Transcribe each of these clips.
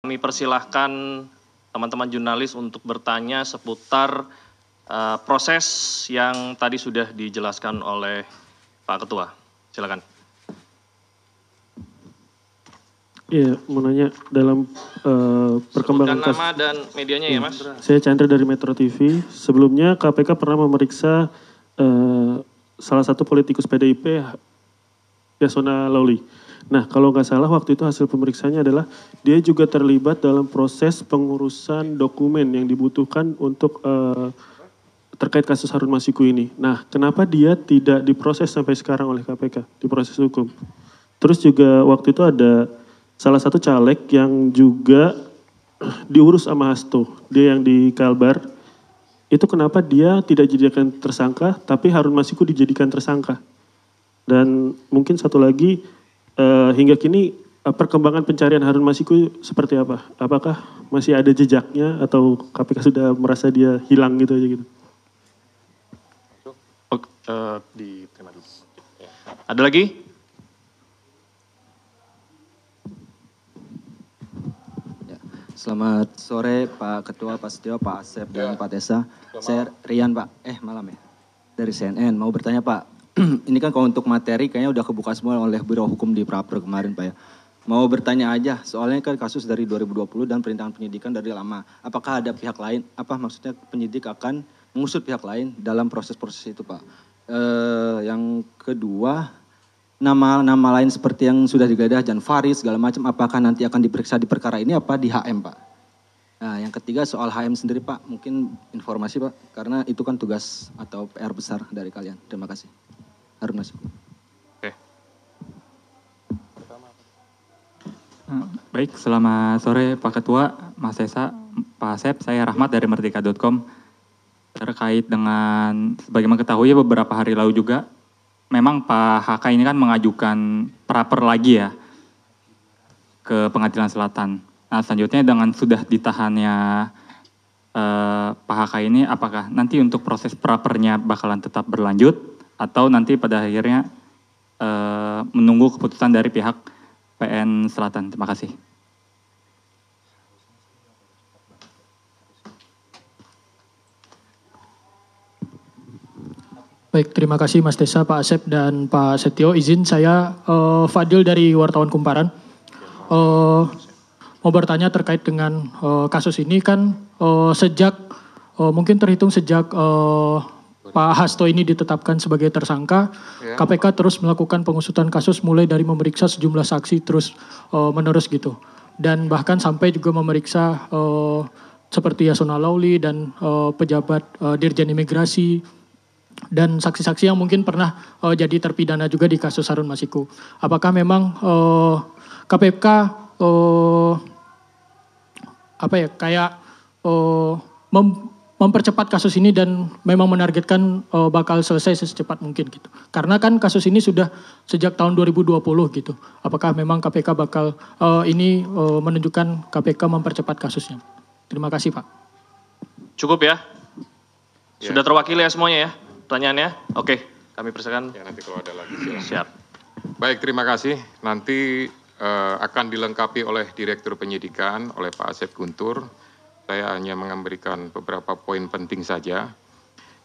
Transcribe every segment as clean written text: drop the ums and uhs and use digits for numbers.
Kami persilahkan teman-teman jurnalis untuk bertanya seputar proses yang tadi sudah dijelaskan oleh Pak Ketua. Silakan. Iya, mau nanya dalam perkembangan kasus. Nama dan medianya ya, Mas. Saya Chandra dari Metro TV. Sebelumnya KPK pernah memeriksa salah satu politikus PDIP, Yasona Lawli. Nah, kalau nggak salah waktu itu hasil pemeriksaannya adalah dia juga terlibat dalam proses pengurusan dokumen yang dibutuhkan untuk terkait kasus Harun Masiku ini. Nah, kenapa dia tidak diproses sampai sekarang oleh KPK, diproses hukum? Terus juga waktu itu ada salah satu caleg yang juga diurus sama Hasto, dia yang di Kalbar. Itu kenapa dia tidak dijadikan tersangka, tapi Harun Masiku dijadikan tersangka? Dan mungkin satu lagi, hingga kini perkembangan pencarian Harun Masiku seperti apa? Apakah masih ada jejaknya atau KPK sudah merasa dia hilang gitu aja gitu? Diterima dulu. Ada lagi? Ya. Selamat sore Pak Ketua, Pak Setio, Pak Asep, dan Pak Tessa. Saya Rian Pak, malam ya, dari CNN. Mau bertanya Pak, ini kan kalau untuk materi kayaknya udah kebuka semua oleh Biro Hukum di Praper kemarin Pak ya. Mau bertanya aja, soalnya kan kasus dari 2020 dan perintangan penyidikan dari lama. Apakah ada pihak lain, maksudnya penyidik akan mengusut pihak lain dalam proses-proses itu Pak? Yang kedua, nama lain seperti yang sudah digeledah, Jan Faris segala macam, apakah nanti akan diperiksa di perkara ini apa di HM Pak? Nah yang ketiga soal HM sendiri Pak, mungkin informasi Pak, karena itu kan tugas atau PR besar dari kalian. Terima kasih. Harun Masiku. Oke. Baik, selamat sore Pak Ketua, Mas Esa, Pak Asep, saya Rahmat dari Merdeka.com. Terkait dengan, sebagaimana ketahui beberapa hari lalu juga, memang Pak HK ini kan mengajukan praper lagi ya ke Pengadilan Selatan. Nah selanjutnya dengan sudah ditahannya Pak HK ini, apakah nanti untuk proses prapernya bakalan tetap berlanjut atau nanti pada akhirnya menunggu keputusan dari pihak PN Selatan? Terima kasih. Baik, terima kasih Mas Tessa, Pak Asep, dan Pak Setio. Izin saya Fadil dari Wartawan Kumparan. Mau bertanya terkait dengan kasus ini kan sejak mungkin terhitung sejak Pak Hasto ini ditetapkan sebagai tersangka, KPK terus melakukan pengusutan kasus mulai dari memeriksa sejumlah saksi terus menerus gitu. Dan bahkan sampai juga memeriksa seperti Yasona Lawli dan pejabat Dirjen Imigrasi, dan saksi-saksi yang mungkin pernah jadi terpidana juga di kasus Harun Masiku. Apakah memang KPK mempercepat kasus ini dan memang menargetkan bakal selesai secepat mungkin gitu? Karena kan kasus ini sudah sejak tahun 2020 gitu. Apakah memang KPK bakal ini menunjukkan KPK mempercepat kasusnya? Terima kasih Pak. Cukup ya? Sudah terwakili ya semuanya ya? Pertanyaannya? Oke, kami persilakan. Ya, nanti kalau ada lagi siap. Baik, terima kasih. Nanti akan dilengkapi oleh Direktur Penyidikan, oleh Pak Asep Guntur. Saya hanya memberikan beberapa poin penting saja.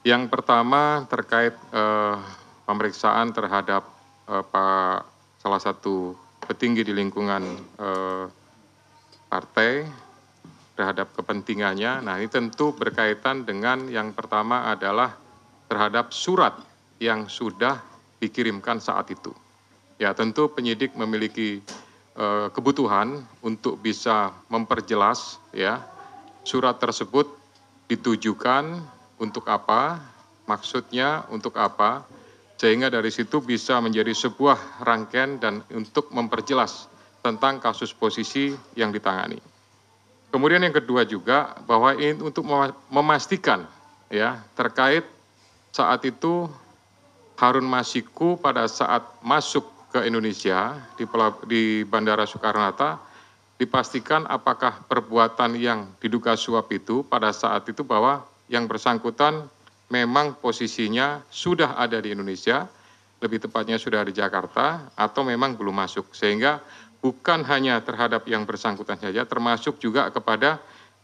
Yang pertama terkait pemeriksaan terhadap salah satu petinggi di lingkungan partai terhadap kepentingannya. Nah, ini tentu berkaitan dengan yang pertama adalah terhadap surat yang sudah dikirimkan saat itu. Ya tentu penyidik memiliki kebutuhan untuk bisa memperjelas ya surat tersebut ditujukan untuk apa, maksudnya untuk apa, sehingga dari situ bisa menjadi sebuah rangkaian dan untuk memperjelas tentang kasus posisi yang ditangani. Kemudian yang kedua juga bahwa ini untuk memastikan ya terkait saat itu Harun Masiku pada saat masuk ke Indonesia di Bandara Soekarno-Hatta dipastikan apakah perbuatan yang diduga suap itu pada saat itu bahwa yang bersangkutan memang posisinya sudah ada di Indonesia, lebih tepatnya sudah di Jakarta atau memang belum masuk. Sehingga bukan hanya terhadap yang bersangkutan saja, termasuk juga kepada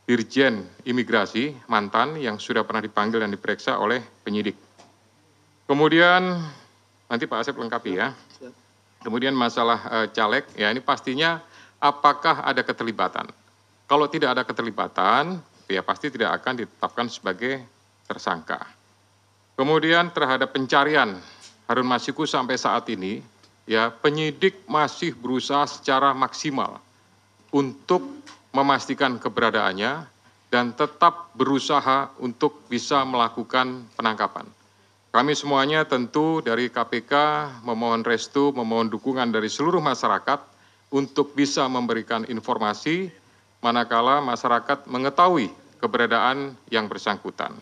Dirjen Imigrasi mantan yang sudah pernah dipanggil dan diperiksa oleh penyidik. Kemudian nanti Pak Asep lengkapi ya. Kemudian masalah caleg, ya ini pastinya apakah ada keterlibatan. Kalau tidak ada keterlibatan, ya pasti tidak akan ditetapkan sebagai tersangka. Kemudian terhadap pencarian Harun Masiku sampai saat ini, ya penyidik masih berusaha secara maksimal untuk memastikan keberadaannya dan tetap berusaha untuk bisa melakukan penangkapan. Kami semuanya tentu dari KPK memohon restu, memohon dukungan dari seluruh masyarakat untuk bisa memberikan informasi manakala masyarakat mengetahui keberadaan yang bersangkutan.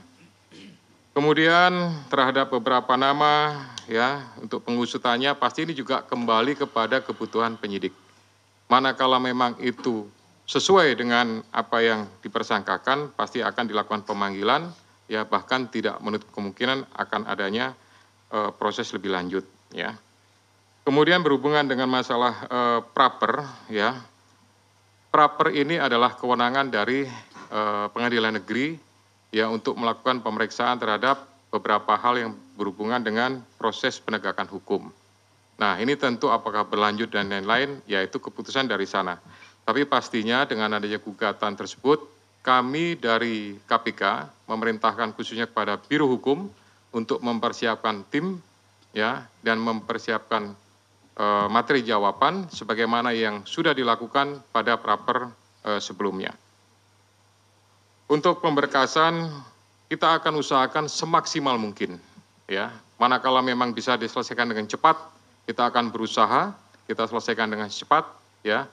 Kemudian terhadap beberapa nama ya untuk pengusutannya pasti ini juga kembali kepada kebutuhan penyidik. Manakala memang itu sesuai dengan apa yang dipersangkakan, pasti akan dilakukan pemanggilan, ya bahkan tidak menutup kemungkinan akan adanya proses lebih lanjut. Ya. Kemudian berhubungan dengan masalah praper, ya praper ini adalah kewenangan dari Pengadilan Negeri, ya untuk melakukan pemeriksaan terhadap beberapa hal yang berhubungan dengan proses penegakan hukum. Nah ini tentu apakah berlanjut dan lain-lain, yaitu keputusan dari sana. Tapi pastinya dengan adanya gugatan tersebut, kami dari KPK memerintahkan khususnya kepada Biro Hukum untuk mempersiapkan tim ya dan mempersiapkan materi jawaban sebagaimana yang sudah dilakukan pada praper sebelumnya. Untuk pemberkasan kita akan usahakan semaksimal mungkin ya. Manakala memang bisa diselesaikan dengan cepat, kita akan berusaha kita selesaikan dengan cepat ya.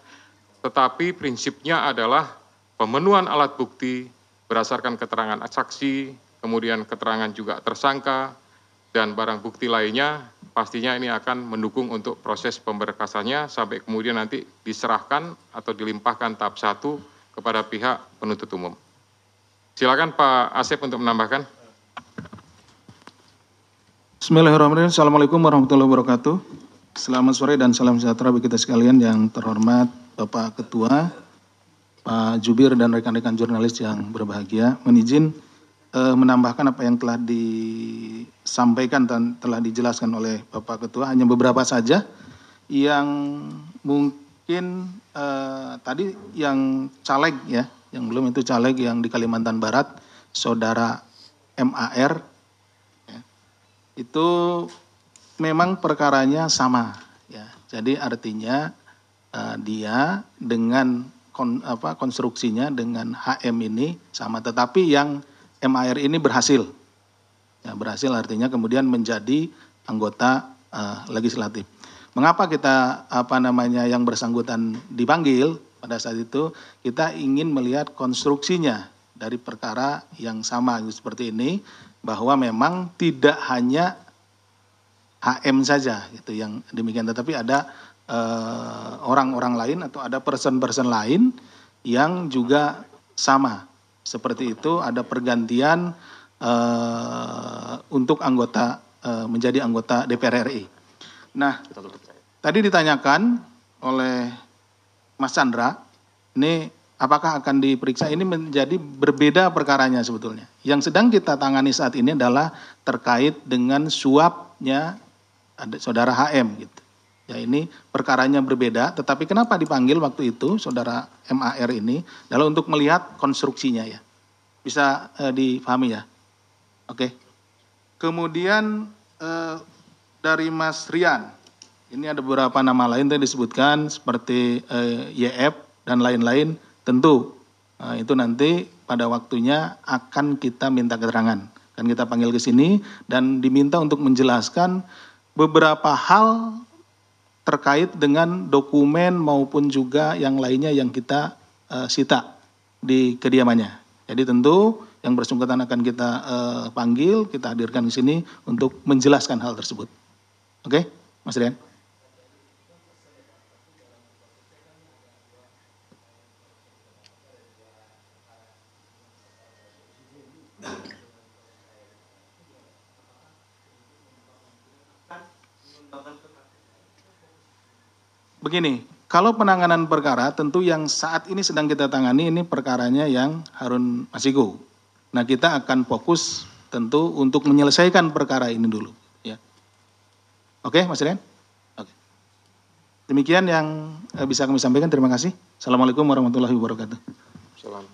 Tetapi prinsipnya adalah pemenuhan alat bukti berdasarkan keterangan saksi, kemudian keterangan juga tersangka, dan barang bukti lainnya, pastinya ini akan mendukung untuk proses pemberkasannya sampai kemudian nanti diserahkan atau dilimpahkan tahap 1 kepada pihak penuntut umum. Silakan Pak Asep untuk menambahkan. Bismillahirrahmanirrahim. Assalamualaikum warahmatullahi wabarakatuh. Selamat sore dan salam sejahtera bagi kita sekalian yang terhormat Bapak Ketua, Pak Jubir dan rekan-rekan jurnalis yang berbahagia. Izin menambahkan apa yang telah disampaikan dan telah dijelaskan oleh Bapak Ketua, hanya beberapa saja yang mungkin tadi yang caleg ya, yang belum itu caleg yang di Kalimantan Barat, Saudara MAR, ya, itu memang perkaranya sama, ya. Jadi artinya dia dengan konstruksinya dengan HM ini sama, tetapi yang MAR ini berhasil, ya, berhasil artinya kemudian menjadi anggota legislatif. Mengapa kita yang bersangkutan dipanggil pada saat itu? Kita ingin melihat konstruksinya dari perkara yang sama seperti ini, bahwa memang tidak hanya HM saja gitu yang demikian, tetapi ada orang-orang lain atau ada person-person lain yang juga sama seperti itu, ada pergantian untuk anggota menjadi anggota DPR RI. Nah, tadi ditanyakan oleh Mas Chandra, ini apakah akan diperiksa? Ini menjadi berbeda perkaranya sebetulnya. Yang sedang kita tangani saat ini adalah terkait dengan suapnya Saudara HM gitu. Ya ini perkaranya berbeda, tetapi kenapa dipanggil waktu itu Saudara MAR ini adalah untuk melihat konstruksinya ya. Bisa dipahami ya? Oke. Kemudian dari Mas Rian, ini ada beberapa nama lain yang disebutkan seperti YF dan lain-lain, tentu itu nanti pada waktunya akan kita minta keterangan. Kan kita panggil ke sini dan diminta untuk menjelaskan beberapa hal terkait dengan dokumen maupun juga yang lainnya yang kita sita di kediamannya. Jadi tentu yang bersangkutan akan kita panggil, kita hadirkan di sini untuk menjelaskan hal tersebut. Oke, Mas Rian. Begini, Kalau penanganan perkara tentu yang saat ini sedang kita tangani ini perkaranya yang Harun Masiku. Nah, kita akan fokus tentu untuk menyelesaikan perkara ini dulu, ya. Oke, Mas Rian? Oke. Demikian yang bisa kami sampaikan. Terima kasih. Assalamualaikum warahmatullahi wabarakatuh.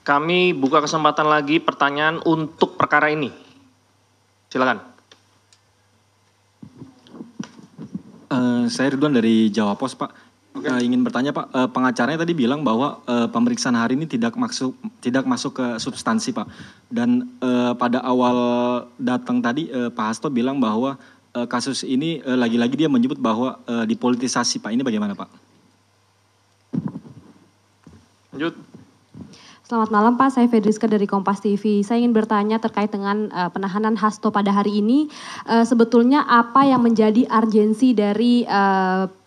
Kami buka kesempatan lagi pertanyaan untuk perkara ini. Silakan. Saya Ridwan dari Jawa Pos, Pak. Ingin bertanya, Pak, pengacaranya tadi bilang bahwa pemeriksaan hari ini tidak masuk ke substansi, Pak. Dan pada awal datang tadi Pak Hasto bilang bahwa kasus ini lagi-lagi dia menyebut bahwa dipolitisasi, Pak. Ini bagaimana, Pak? Lanjut. Selamat malam Pak, saya Fedriska dari Kompas TV. Saya ingin bertanya terkait dengan penahanan Hasto pada hari ini. Sebetulnya apa yang menjadi urgensi dari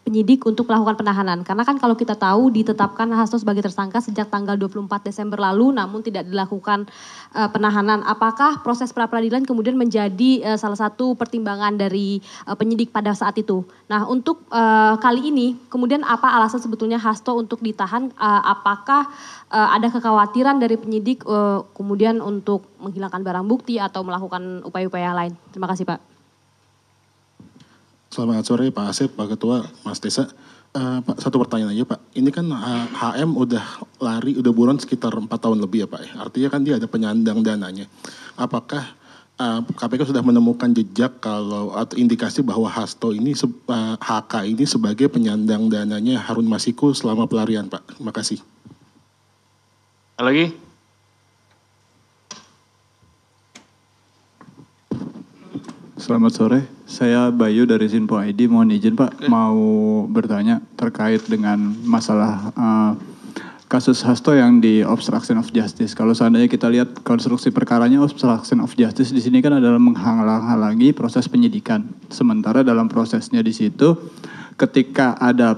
penyidik untuk melakukan penahanan? Karena kan kalau kita tahu ditetapkan Hasto sebagai tersangka sejak tanggal 24 Desember lalu namun tidak dilakukan penahanan. Apakah proses pra-peradilan kemudian menjadi salah satu pertimbangan dari penyidik pada saat itu? Nah, untuk kali ini kemudian apa alasan sebetulnya Hasto untuk ditahan? Apakah ada kekhawatiran dari penyidik kemudian untuk menghilangkan barang bukti atau melakukan upaya-upaya lain? Terima kasih Pak. Selamat sore Pak Asep, Pak Ketua, Mas Desa. Pak, satu pertanyaan aja Pak. Ini kan HM udah udah buron sekitar 4 tahun lebih ya Pak. Artinya kan dia ada penyandang dananya. Apakah KPK sudah menemukan jejak atau indikasi bahwa Hasto ini, HK ini sebagai penyandang dananya Harun Masiku selama pelarian Pak? Terima kasih. Lagi? Selamat sore, saya Bayu dari Sinpo ID. Mohon izin Pak, mau bertanya terkait dengan masalah kasus Hasto yang di obstruction of justice. Kalau seandainya kita lihat konstruksi perkaranya obstruction of justice di sini kan adalah menghalang-halangi proses penyidikan. Sementara dalam prosesnya di situ, ketika ada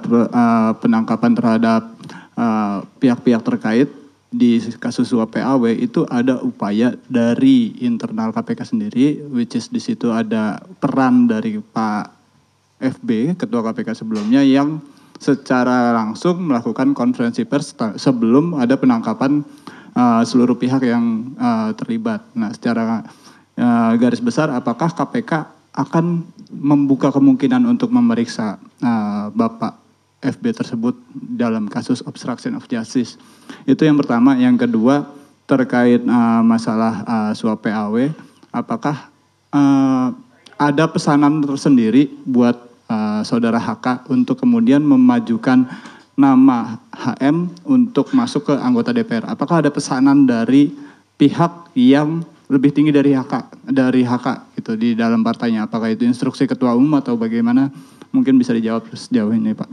penangkapan terhadap pihak-pihak terkait, di kasus suap PAW itu ada upaya dari internal KPK sendiri, which is di situ ada peran dari Pak FB, Ketua KPK sebelumnya, yang secara langsung melakukan konferensi pers sebelum ada penangkapan seluruh pihak yang terlibat. Nah, secara garis besar, apakah KPK akan membuka kemungkinan untuk memeriksa Bapak FB tersebut dalam kasus obstruction of justice? Itu yang pertama. Yang kedua terkait masalah suap PAW, apakah ada pesanan tersendiri buat saudara HK untuk kemudian memajukan nama HM untuk masuk ke anggota DPR? Apakah ada pesanan dari pihak yang lebih tinggi dari HK gitu di dalam partainya? Apakah itu instruksi ketua umum atau bagaimana? Mungkin bisa dijawab sejauh ini Pak.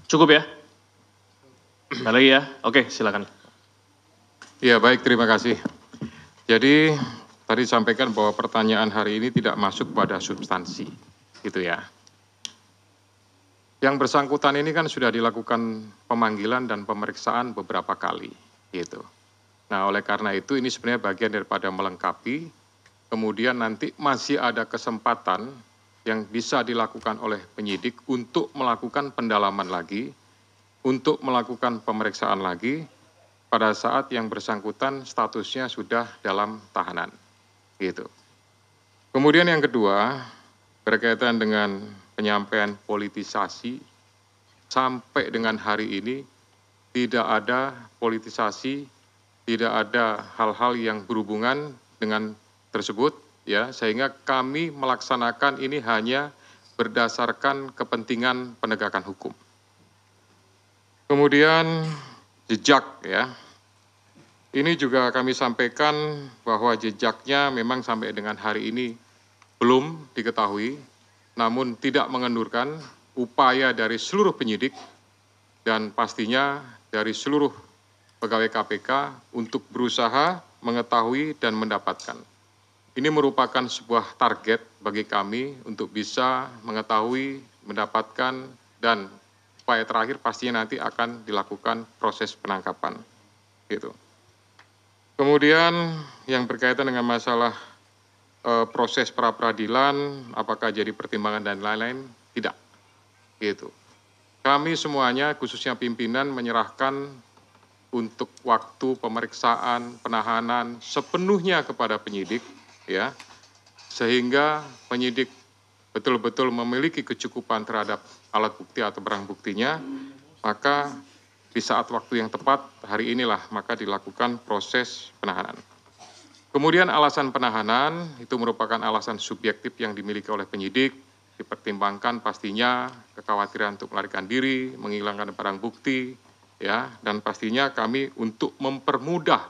Cukup ya? Ada lagi ya? Oke, silakan. Ya, baik, terima kasih. Jadi tadi sampaikan bahwa pertanyaan hari ini tidak masuk pada substansi, gitu ya. Yang bersangkutan ini kan sudah dilakukan pemanggilan dan pemeriksaan beberapa kali, gitu. Nah, oleh karena itu ini sebenarnya bagian daripada melengkapi, kemudian nanti masih ada kesempatan yang bisa dilakukan oleh penyidik untuk melakukan pendalaman lagi, untuk melakukan pemeriksaan lagi pada saat yang bersangkutan statusnya sudah dalam tahanan. Gitu. Kemudian yang kedua, berkaitan dengan penyampaian politisasi, sampai dengan hari ini tidak ada politisasi, tidak ada hal-hal yang berhubungan dengan tersebut, ya, sehingga kami melaksanakan ini hanya berdasarkan kepentingan penegakan hukum. Kemudian jejak, ya, ini juga kami sampaikan bahwa jejaknya memang sampai dengan hari ini belum diketahui, namun tidak mengendurkan upaya dari seluruh penyidik dan pastinya dari seluruh pegawai KPK untuk berusaha mengetahui dan mendapatkan. Ini merupakan sebuah target bagi kami untuk bisa mengetahui, mendapatkan, dan upaya terakhir pastinya nanti akan dilakukan proses penangkapan. Gitu. Kemudian yang berkaitan dengan masalah proses pra-peradilan, apakah jadi pertimbangan dan lain-lain? Tidak. gitu. Kami semuanya, khususnya pimpinan, menyerahkan untuk waktu pemeriksaan, penahanan sepenuhnya kepada penyidik, ya, sehingga penyidik betul-betul memiliki kecukupan terhadap alat bukti atau barang buktinya, maka di saat waktu yang tepat, hari inilah maka dilakukan proses penahanan. Kemudian alasan penahanan itu merupakan alasan subjektif yang dimiliki oleh penyidik, dipertimbangkan pastinya kekhawatiran untuk melarikan diri, menghilangkan barang bukti, ya, dan pastinya kami untuk mempermudah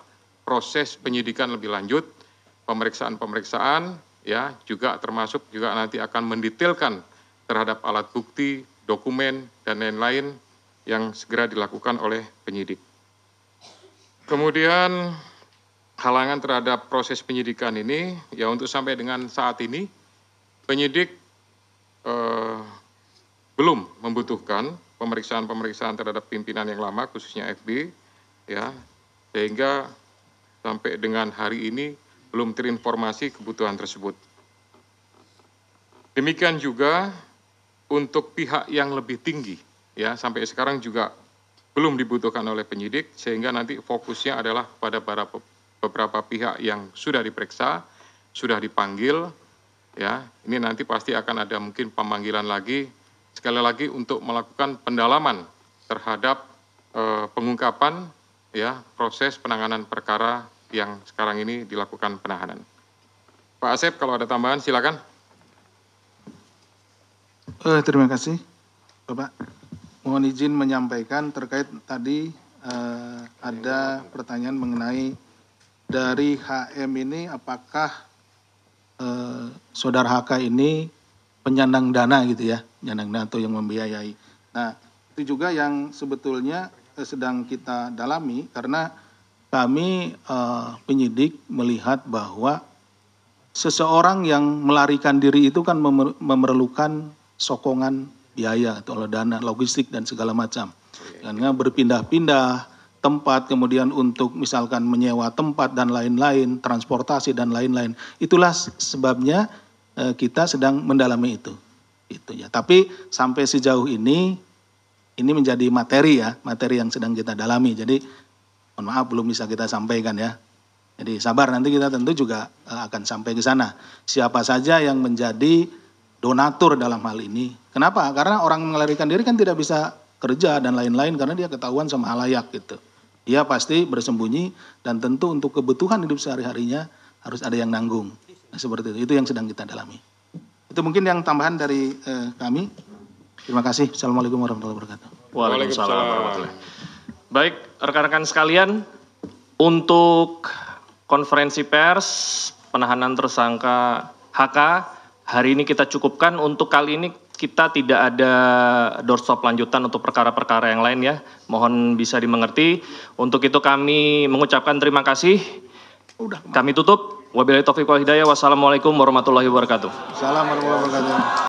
proses penyidikan lebih lanjut, pemeriksaan-pemeriksaan, ya, juga termasuk juga nanti akan mendetailkan terhadap alat bukti, dokumen, dan lain-lain yang segera dilakukan oleh penyidik. Kemudian halangan terhadap proses penyidikan ini, ya untuk sampai dengan saat ini, penyidik belum membutuhkan pemeriksaan-pemeriksaan terhadap pimpinan yang lama, khususnya FB, ya, sehingga sampai dengan hari ini belum terinformasi kebutuhan tersebut. Demikian juga untuk pihak yang lebih tinggi, ya, sampai sekarang juga belum dibutuhkan oleh penyidik, sehingga nanti fokusnya adalah pada beberapa pihak yang sudah diperiksa, sudah dipanggil, ya, ini nanti pasti akan ada mungkin pemanggilan lagi, sekali lagi untuk melakukan pendalaman terhadap pengungkapan, ya, proses penanganan perkara yang sekarang ini dilakukan penahanan. Pak Asep, kalau ada tambahan silakan. Terima kasih, Bapak. Mohon izin menyampaikan terkait tadi ada pertanyaan mengenai dari HM ini apakah Saudara HK ini penyandang dana gitu ya, penyandang dana atau yang membiayai. Nah, itu juga yang sebetulnya sedang kita dalami karena kami penyidik melihat bahwa seseorang yang melarikan diri itu kan memerlukan sokongan biaya atau dana, logistik dan segala macam. Karena berpindah-pindah tempat, kemudian untuk misalkan menyewa tempat dan lain-lain, transportasi dan lain-lain. Itulah sebabnya kita sedang mendalami itu. Itu ya. Tapi sampai sejauh ini menjadi materi ya, materi yang sedang kita dalami. Jadi mohon maaf belum bisa kita sampaikan ya. Jadi sabar, nanti kita tentu juga akan sampai ke sana. Siapa saja yang menjadi donatur dalam hal ini. Kenapa? Karena orang melarikan diri kan tidak bisa kerja dan lain-lain karena dia ketahuan sama halayak gitu. Dia pasti bersembunyi dan tentu untuk kebutuhan hidup sehari-harinya harus ada yang nanggung. Nah, seperti itu yang sedang kita dalami. Itu mungkin yang tambahan dari kami. Terima kasih. Assalamualaikum warahmatullahi wabarakatuh. Waalaikumsalam warahmatullahi wabarakatuh. Baik, rekan-rekan sekalian, untuk konferensi pers penahanan tersangka HK hari ini kita cukupkan. Untuk kali ini kita tidak ada doorstop lanjutan untuk perkara-perkara yang lain ya. Mohon bisa dimengerti. Untuk itu kami mengucapkan terima kasih. Kami tutup. Wabillahi taufiq wal hidayah. Wassalamualaikum warahmatullahi wabarakatuh. Assalamualaikum warahmatullahi wabarakatuh.